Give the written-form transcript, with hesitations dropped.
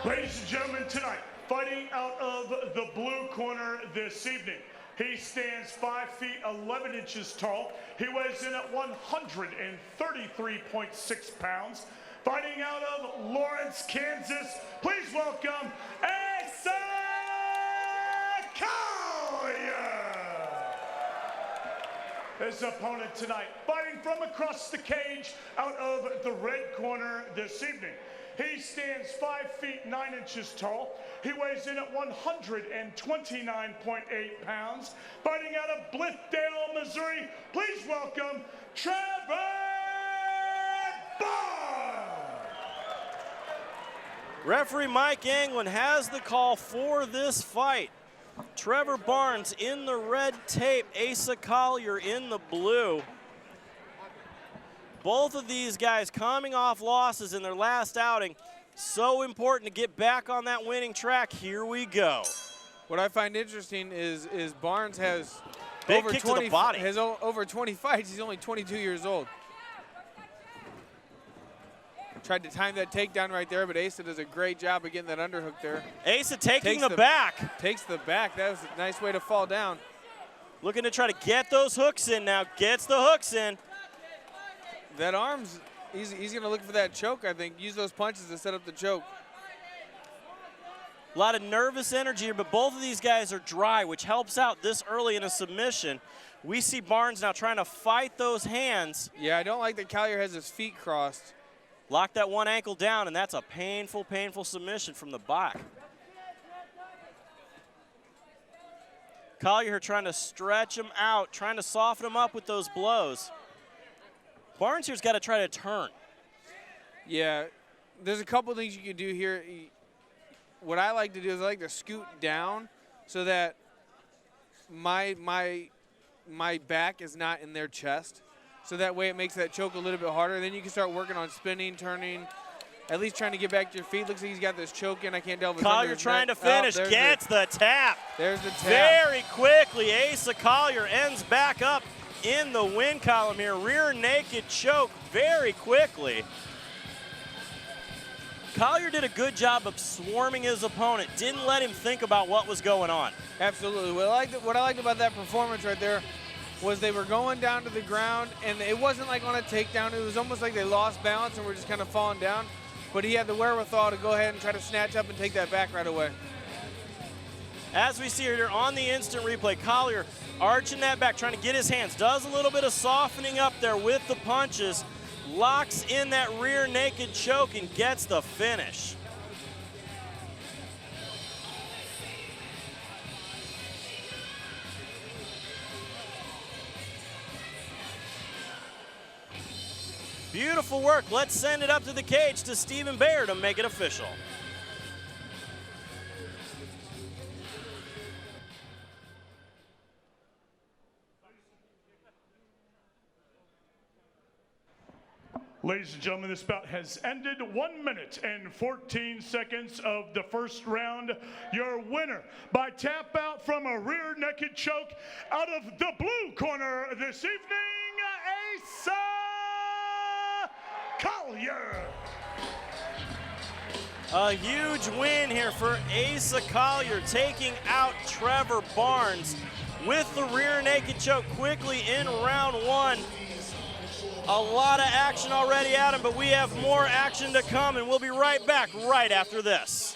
Ladies and gentlemen, tonight, fighting out of the blue corner this evening, he stands 5 feet 11 inches tall. He weighs in at 133.6 pounds. Fighting out of Lawrence, Kansas, please welcome Asa Collier. His opponent tonight, fighting from across the cage out of the red corner this evening. He stands 5 feet 9 inches tall. He weighs in at 129.8 pounds. Fighting out of Blithedale, Missouri, please welcome Trevor. Referee Mike Anglin has the call for this fight. Trevor Barnes in the red tape, Asa Collier in the blue. Both of these guys coming off losses in their last outing. So important to get back on that winning track. Here we go. What I find interesting is Barnes has big kick to the body. Has over 20 fights. He's only 22 years old. Tried to time that takedown right there, but Asa does a great job of getting that underhook there. Asa taking the back. Takes the back. That was a nice way to fall down. Looking to try to get those hooks in now. Gets the hooks in. That arm's, he's going to look for that choke, I think. Use those punches to set up the choke. A lot of nervous energy here, but both of these guys are dry, which helps out this early in a submission. We see Barnes now trying to fight those hands. Yeah, I don't like that Collier has his feet crossed. Lock that one ankle down, and that's a painful, painful submission from the back. Collier trying to stretch him out, trying to soften him up with those blows. Barnes here's got to try to turn. Yeah, there's a couple things you can do here. What I like to do is I like to scoot down so that my back is not in their chest. So that way it makes that choke a little bit harder. Then you can start working on spinning, turning, at least trying to get back to your feet. Looks like he's got this choke in. I can't tell if it's under Collier his trying neck. to finish, Oh, gets the tap. There's the tap. Very quickly, Asa Collier ends back up in the win column here. Rear naked choke very quickly. Collier did a good job of swarming his opponent. Didn't let him think about what was going on. Absolutely. What I liked about that performance right there was they were going down to the ground, and it wasn't like on a takedown. It was almost like they lost balance and were just kind of falling down. But he had the wherewithal to go ahead and try to snatch up and take that back right away. As we see here on the instant replay, Collier arching that back, trying to get his hands. Does a little bit of softening up there with the punches. Locks in that rear naked choke and gets the finish. Beautiful work. Let's send it up to the cage to Stephen Bayer to make it official. Ladies and gentlemen, this bout has ended. 1 minute and 14 seconds of the first round. Your winner by tap out from a rear naked choke out of the blue corner this evening, Asa Collier. A huge win here for Asa Collier, taking out Trevor Barnes with the rear naked choke quickly in round one. A lot of action already, Adam, but we have more action to come, and we'll be right back right after this.